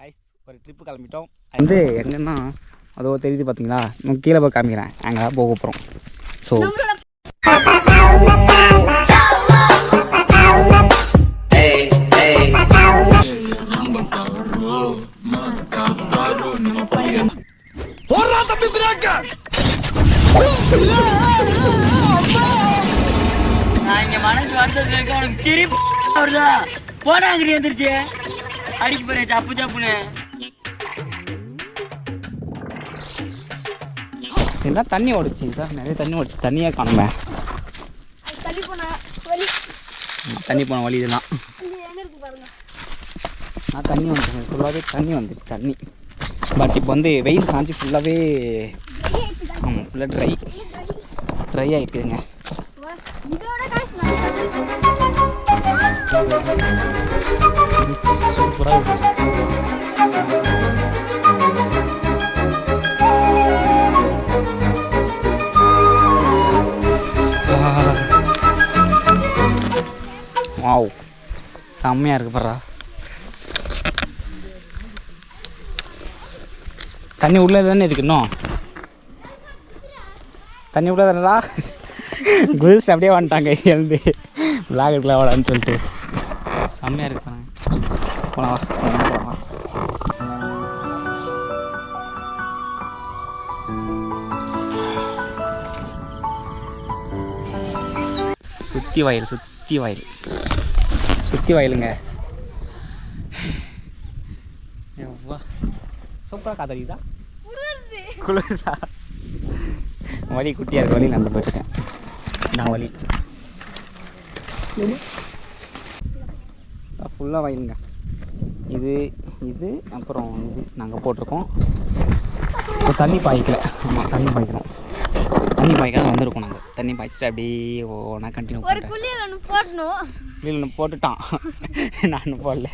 Guys ஒரு trip கிளம்பிட்டோம். அது எங்கன்னா அதோ தெரியுது பார்த்தீங்களா, நான் கீழே போய் காமிக்கிறேன். அங்கே தான் போக போகிறோம். ஸோ நான் இங்க மனசு வருஷத்துல இருக்க உனக்கு சிரிப்பு வருதா? போனா அங்கிட்டு வந்துருச்சு அடிக்க போறேன் சப்பு சப்புன்னு. என்ன தண்ணி ஓடிச்சு சார், நிறைய தண்ணி ஓடிச்சு. தண்ணியே காணுமே, தண்ணி போன வழி இதெல்லாம். நான் தண்ணி வந்துச்சு ஃபுல்லாகவே தண்ணி வந்துச்சு தண்ணி. பட் இப்போ வந்து வெயில் காஞ்சி ஃபுல்லாகவே ஆமாம் ஃபுல்லாக ட்ரை ஆகிட்டுதுங்க. சூப்பராக இருக்கு. வாவ் செம்மையாக இருக்கு பாரா. தண்ணி உள்ளே தானே இதுக்கு இன்னும் தண்ணி உள்ளே தானடா. குல்ஸ் அப்படியே வந்துட்டாங்க எழுந்து விளாக் எடுக்கலாம் வாடான்னு சொல்லிட்டு. செம்மையாக இருக்கு போலாம் போலாம். சுற்றி வயலுங்க. எவ்வளோ சூப்பராக காத்தடிக்குதா, குளிர்தா. வலி குட்டியாக இருக்கு, வழி நடந்து போயிருக்கேன் நான். வலி ஃபுல்லாக வயலுங்க. இது அப்புறம் இது நாங்கள் போட்டிருக்கோம். இப்போ தண்ணி பாய்க்கல. ஆமாம் தண்ணி பாய்க்கணும். தண்ணி பாய்க்காத வந்திருக்கோம் நாங்கள். தண்ணி பாய்ச்சிட்டு அப்படியே ஒன்றா கண்டினியூ பண்ணுறேன். குளியல் போட்டுட்டான், நான் போடல.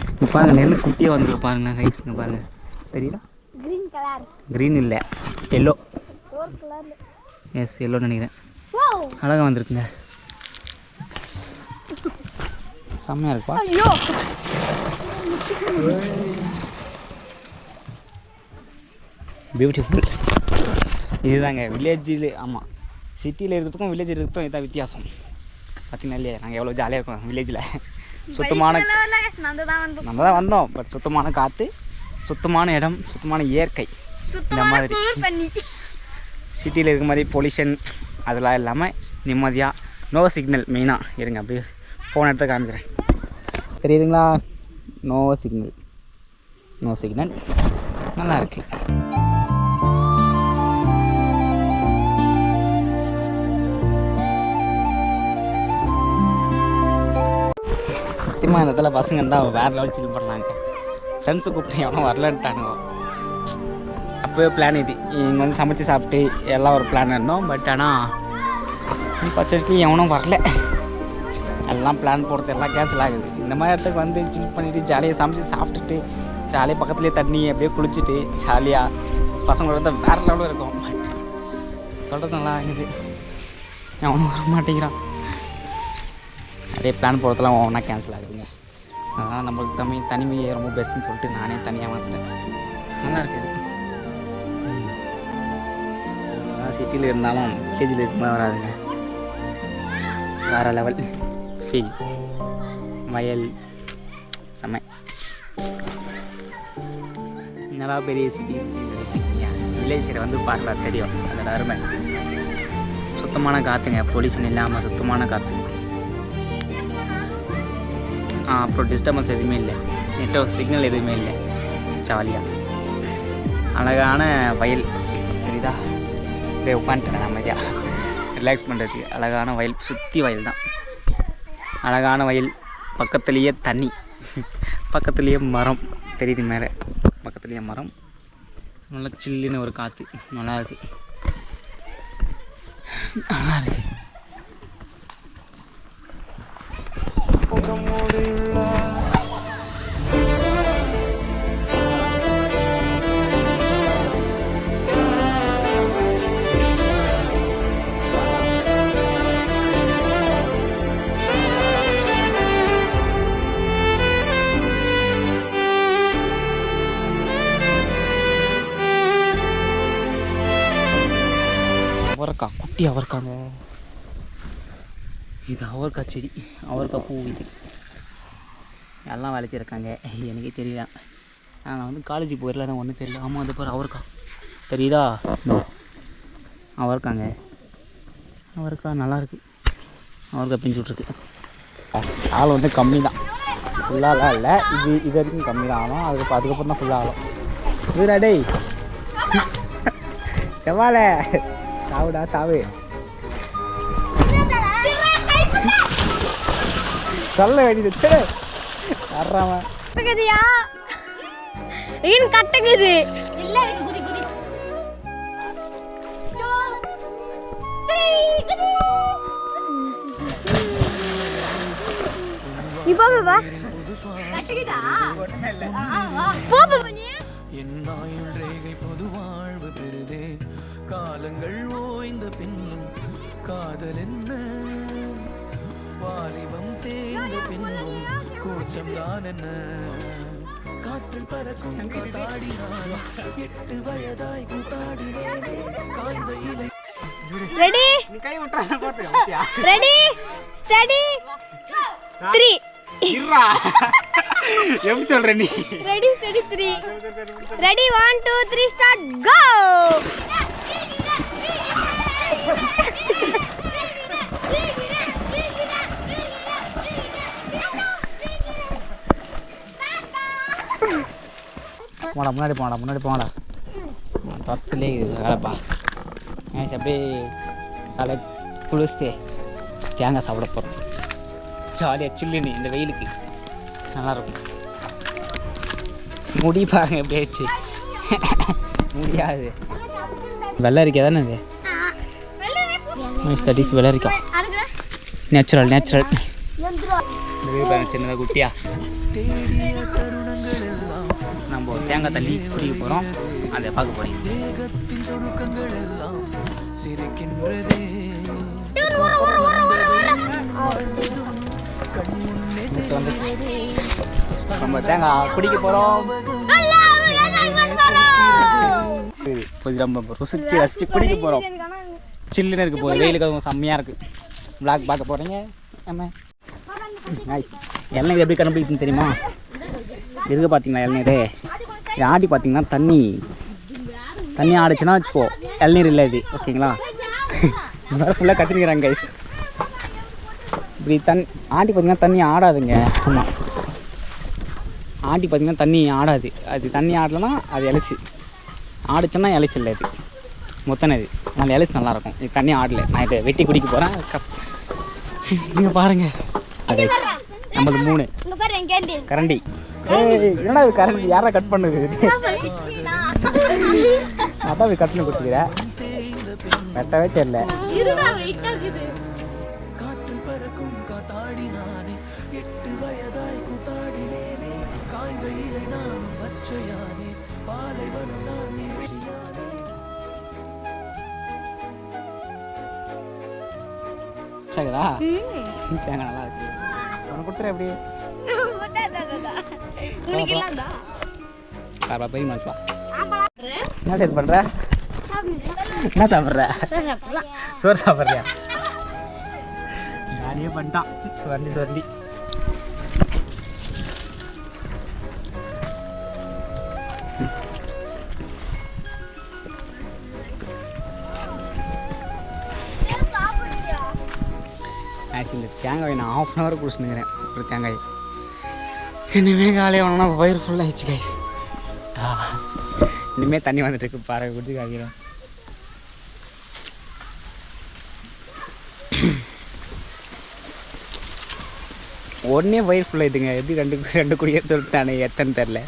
இப்போ பாருங்கள் நெல் குட்டியாக வந்துருக்கு பாருங்கள் ரைஸுங்க பாருங்கள், தெரியுதா? க்ரீன் இல்லை எல்லோ. எஸ் எல்லோ நினைக்கிறேன். அழகாக வந்திருக்குங்க, செம்மையாக இருக்குப்பா. பியூட்டிஃபுல். இதுதாங்க வில்லேஜில். ஆமாம் சிட்டியில் இருக்கிறதுக்கும் வில்லேஜ் இருக்கிறதுக்கும் இதுதான் வித்தியாசம். பார்த்தீங்கன்னா இல்லையா, நாங்கள் எவ்வளோ ஜாலியாக இருக்கோம் வில்லேஜில். சுத்தமான நம்ம தான் வந்தோம். பட் சுத்தமான காற்று, சுத்தமான இடம், சுத்தமான இயற்கை. இந்த மாதிரி சிட்டியில் இருக்க மாதிரி பொல்யூஷன் அதெல்லாம் இல்லாமல் நிம்மதியாக. நோ சிக்னல் மெயினாக. இருங்க அப்படியே ஃபோன் எடுத்து காமிக்கிறேன், தெரியுதுங்களா? நோ சிக்னல் நல்லா இருக்கு. சத்தியமாக இந்த இடத்துல பசங்க இருந்தால் வேறு லெவல் சில் பண்ணாங்க. ஃப்ரெண்ட்ஸு கூப்பிட்டு எவனும் வரலன்ட்டானுங்க. அப்போவே பிளான் இது, இங்கே வந்து சமைச்சு சாப்பிட்டு எல்லாம் ஒரு பிளான் இருந்தோம். பட் ஆனால் பச்சரிக்கு எவனும் வரல. எல்லாம் பிளான் போடுறது எல்லாம் கேன்சல் ஆகுது. இந்த மாதிரி இடத்துக்கு வந்து சில் பண்ணிவிட்டு ஜாலியாக சமைச்சு சாப்பிட்டுட்டு ஜாலியாக பக்கத்துலேயே தண்ணி அப்படியே குளிச்சுட்டு ஜாலியாக பசங்களோட வந்து வேறு லெவலில் இருக்கும். பட் சொல்கிறது நல்லா ஆகுது, எவனும் வர மாட்டேங்கிறான். அப்படியே பிளான் போடுறதுலாம் ஒன்றா கேன்சல் ஆகுதுங்க. அதனால் நம்மளுக்கு தனிமையை ரொம்ப பெஸ்ட்டுன்னு சொல்லிட்டு நானே தனியாக வந்துட்டேன். நல்லா இருக்குது. சிட்டியில் இருந்தாலும் வில்லேஜில் இருக்கும்போது வராதுங்க, வேறு லெவல் ஃபீல். வயல் செம்மை. நல்லா பெரிய சிட்டி வில்லேஜ் சைடு வந்து பார்க்கல தெரியும் அதோட அருமை. சுத்தமான காற்றுங்க, பொல்யூஷன் இல்லாமல் சுத்தமான காற்று. அப்புறம் டிஸ்டர்பன்ஸ் எதுவுமே இல்லை, நெட்வொர்க் சிக்னல் எதுவுமே இல்லை. ஜாலியாக அழகான வயல் தெரியுதா? அப்படியே உட்காந்துட்டேன் அமைதியாக ரிலாக்ஸ் பண்ணுறதுக்கு. அழகான வயல், சுற்றி வயல் தான். அழகான வயல், பக்கத்துலேயே தண்ணி, பக்கத்துலேயே மரம் தெரியுது மேலே, பக்கத்துலேயே மரம். நல்லா சில்லுன்னு ஒரு காற்று நல்லா இருக்குது. நல்லா இருக்குது. குட்டி அவரைக்காங்க. இது அவரைக்காய் செடி, அவரைக்காய் பூ. இது எல்லாம் விளைச்சிருக்காங்க, எனக்கே தெரியல. நான் வந்து காலேஜுக்கு போயிடல, தான் ஒன்றும் தெரியல. ஆமாம், அது பாரு அவரைக்காய் தெரியுதா? அவரைக்காங்க, அவரைக்காய் நல்லாயிருக்கு. அவரைக்காய் பிஞ்சு விட்ருக்கு. ஆள் வந்து கம்மி தான், ஃபுல்லாலாம் இல்லை. இது வரைக்கும் கம்மி தான் ஆகும். அதுக்கப்புறம் தான் ஃபுல்லாக ஆகும். இதுடா டேய் செவ்வாழ தாவுடா தாவு. சொல்ல வேண்டியது வர்றாம கட்டகதியா ஏன் கட்டகது இல்ல எனக்கு குதி குதி நீ பாப்பா கட்டகதா பாப்பா நீ என்னாயுள் ரேகை பொது வாழ்வு பெறுதே காலங்கள் ஓய்ந்த பின்னும் காதல் என்ன வாலிபம் தேய்ந்த பின்னும் கூச்சம் தான் என்ன காற்றில் பறக்கும் காத்தாடினாலும் 8 வயதாய் கூத்தாடினேனே காய்ந்த இலை. ரெடி நீ கை விட்டுறா போட்டு ரெடி ஸ்டடி 3 இருடா எப்படி சொல்ற நீ? ரெடி ஸ்டடி 3 ரெடி 1 2 3 ஸ்டார்ட் கோ. போடா முன்னாடி போடா. பக்கத்துலேயே இது வேலைப்பா. அப்படியே காலை குளிச்சுட்டு தேங்காய் சாப்பிட போகிறோம். ஜாலியாக சில்லுன்னு இந்த வெயிலுக்கு நல்லாயிருக்கும். முடி பாருங்க எப்படி ஆயிடுச்சு. முடியாது. வெள்ளரிக்காய் தானே இது? ஸ்டடீஸ் வெள்ளரிக்காய் நேச்சுரல். இது பாருங்க சின்னதாக குட்டியா. நம்ம தேங்காய் தண்ணி குடிக்க போகிறோம், அதை பார்க்க போகிறீங்க. தேகத்தின் சுருக்கங்கள் எல்லாம் சிரிக்கின்றதே நம்ம தேங்காய் குடிக்க போகிறோம். நம்ம ரசித்து குடிக்க போகிறோம். சில்லுன்னு இருக்க போகுது, வெயிலுக்கு அதுவும் செம்மையாக இருக்குது. விளாக் பார்க்க போகிறீங்க. நம்ம இளநீர் எப்படி கண்டுபிடிக்குதுன்னு தெரியுமா? எதுக்கு பார்த்தீங்களா இளநீர்? ஆடி பார்த்தீங்கன்னா தண்ணி ஆடிச்சுன்னா வச்சுக்கோ, இளநீர் இல்லை இது. ஓகேங்களா? இந்த மாதிரி ஃபுல்லாக கட்டிருக்கிறாங்க கைஸ். இப்படி ஆண்டி பார்த்தீங்கன்னா தண்ணி ஆடாதுங்க. ஆமாம், ஆண்டி பார்த்தீங்கன்னா தண்ணி ஆடாது. அது தண்ணி ஆடலைன்னா அது எலசி, ஆடிச்சுன்னா எலசி இல்லை, இது மொத்தனது. அதனால் எலசி நல்லாயிருக்கும். இது தண்ணி ஆடலை. நான் இதை வெட்டி குடிக்க போகிறேன். நீங்கள் பாருங்கள், அது நம்மளது 3 கரண்டி. என்னடா இது கரண்டி? யாரா கட் பண்ணுது? அதான் போய் கட் பண்ணி கொடுத்துக்கிறேன். வெட்டவே தெரியல. காற்றில் பறக்கும் காத்தாடினானே 8 வயதாய் கூத்தாடினேனே காய்ந்த இலை நானும் பச்சையானே பாலைவனம் நான் நீர்ச்சியானே. சரிதா? தேங்காய் நல்லா இருக்கு. உனக்கு கொடுத்துரு எப்படி? பெரிய மாசா என்ன செட் பண்ணுற? என்ன சாப்பிட்ற? சோறு சாப்பிட்றியா? ஜாலியே பண்ணிட்டான். சொல்லி இந்த தேங்காய் நான் 1/2 hour குடிச்சுனுங்கிறேன். ஒரு தேங்காய் இனிமே காலையில் வேணும்னா வயிறு ஃபுல்லாகிடுச்சு கைஸ். இனிமேல் தண்ணி வந்துட்டுருக்கு பாருங்க, குடிச்சு காய்க்கிறோம். ஒன்றே வயிறு ஃபுல்லாகிடுங்க. எப்படி ரெண்டு குடியே சொல்லிட்டு நான் எத்தனை தெரில.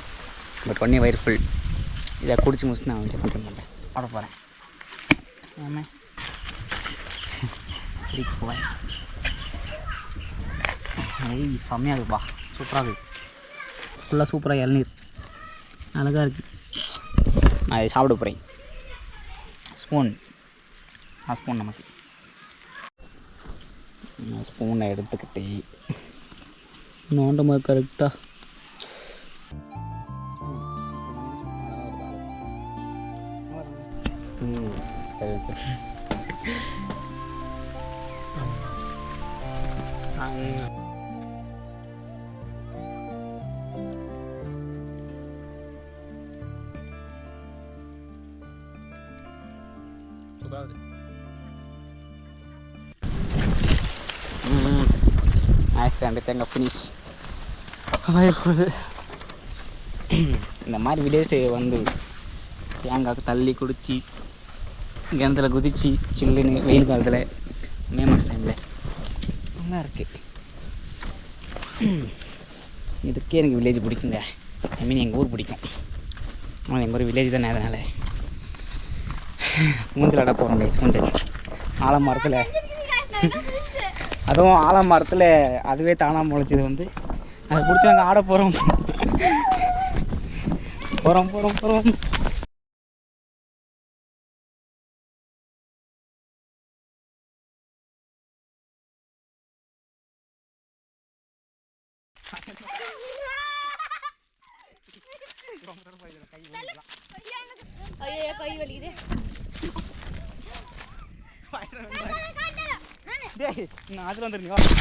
பட் ஒன்றே வயிறு ஃபுல். இதை குடிச்சு முடிச்சு நான் வந்து பண்ணுற மாட்டேன், ஆட போகிறேன். ஆமாம் குடிக்க போவேன். செம்மையாக இருக்குப்பா, சூப்பராக இருக்குது. ஃபுல்லாக சூப்பராக இளநீர் அழகாக இருக்குது. நான் இதை சாப்பிட போகிறேன். ஸ்பூன் நமக்கு ஸ்பூனை எடுத்துக்கிட்டு நோண்ட மாதிரி கரெக்டாக சரி தேங்காய் ஃபினிஷ். இந்த மாதிரி வில்லேஜ் வந்து தேங்காய்க்கு தள்ளி குடிச்சு கிணத்துல குதிச்சு சில்லுன்னு வெயில் காலத்தில் மே மாதம் டைமில் நல்லா இருக்குது. இதுக்கே எனக்கு வில்லேஜ் பிடிக்குங்க. ஐ மீன் எங்கள் ஊர் பிடிக்கும். ஆனால் எங்கள் ஊர் வில்லேஜ் தானே, அதனால் மூஞ்சலாட போகிறோம் கைஸ். மூஞ்சல் ஆலமரத்தில், அதுவும் ஆலமரத்தில் அதுவே தானாக முளைச்சது வந்து அதை பிடிச்சி நாங்கள் ஆட போகிறோம். போகிறோம். ஐயோ கை வலிக்குது.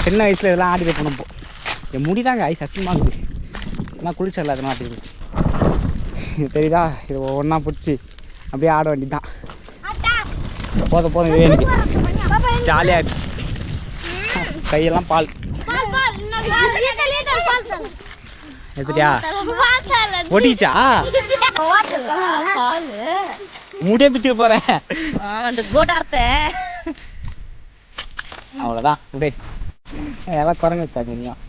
சின்ன வயசில் இதெல்லாம் ஆடிட்டு போனோம். என் முடிதாங்க ஐஸ் அசிங்கமாகுது. எல்லாம் குளிச்சல அதெல்லாம் ஆட்டிடுது. தெரியுதா? இது ஒவ்வொன்றா பிடிச்சி அப்படியே ஆட வேண்டியதுதான். போதும் இதே எனக்கு ஜாலியாக இருந்துச்சு. கையெல்லாம் பால் எடுத்துட்டியா? ஒட்டிச்சா? மூட்டே பிச்சு போகிறேன். அவ்வளோதான். அப்படியே எல்லாம் குரங்கு தெரியும்.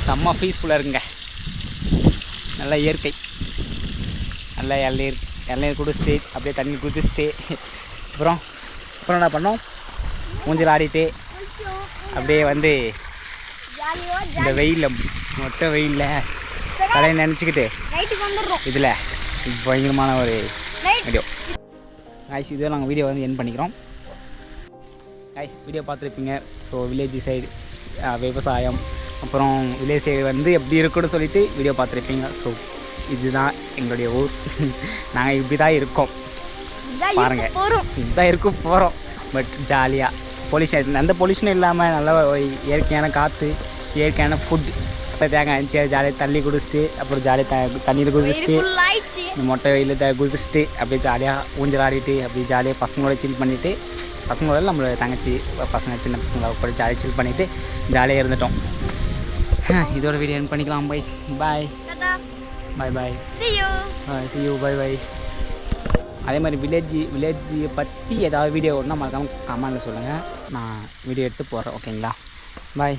செம்ம பீஸ்ஃபுல்லாக இருக்குங்க. நல்ல இயற்கை, நல்ல இளநீர் குடிச்சிட்டு அப்படியே தண்ணி குதிச்சுட்டு அப்புறம் என்ன பண்ணோம், மூஞ்சில் ஆடிட்டு அப்படியே வந்து இந்த வெயிலில் மொத்த வெயிலில் தலையை நினச்சிக்கிட்டு இதில் பயங்கரமான ஒரு வீடியோ காய்ஸ். இதோ நாங்கள் வீடியோ வந்து என் பண்ணிக்கிறோம் காய்ஸ். வீடியோ பார்த்துருப்பீங்க. ஸோ வில்லேஜ் சைடு விவசாயம், அப்புறம் வில்லேஜ் சைடு வந்து எப்படி இருக்குன்னு சொல்லிட்டு வீடியோ பார்த்துருப்பீங்க. ஸோ இதுதான் எங்களுடைய ஊர். நாங்கள் இப்படி தான் இருக்கோம் பாருங்கள். இதுதான் இருக்க போகிறோம். பட் ஜாலியாக பொல்யூஷன், எந்த பொல்யூஷனும் இல்லாமல் நல்ல இயற்கையான காற்று, இயற்கையான ஃபுட், தேங்காய் இருந்துச்சு ஜாலியாக தண்ணி குடிச்சிட்டு அப்புறம் ஜாலியாக தண்ணியில் குதிச்சுட்டு இந்த மொட்டை வெயிலில் குதிச்சுட்டு அப்படியே ஜாலியாக ஊஞ்சல் ஆடிட்டு அப்படியே ஜாலியாக பசங்களோட சில் பண்ணிவிட்டு, பசங்களோட நம்மளோட தங்கச்சி பசங்க சின்ன பசங்களை கூட ஜாலியாக சில் பண்ணிவிட்டு ஜாலியாக இருந்துட்டோம். இதோட வீடியோ என் பண்ணிக்கலாம். பாய் பாய் பாய் பாய் see you bye bye. அதே மாதிரி வில்லேஜை பற்றி ஏதாவது வீடியோ ஒன்றா மறக்காமல் கமெண்டில் சொல்லுங்கள். நான் வீடியோ எடுத்து போடுறேன். ஓகேங்களா? பாய்.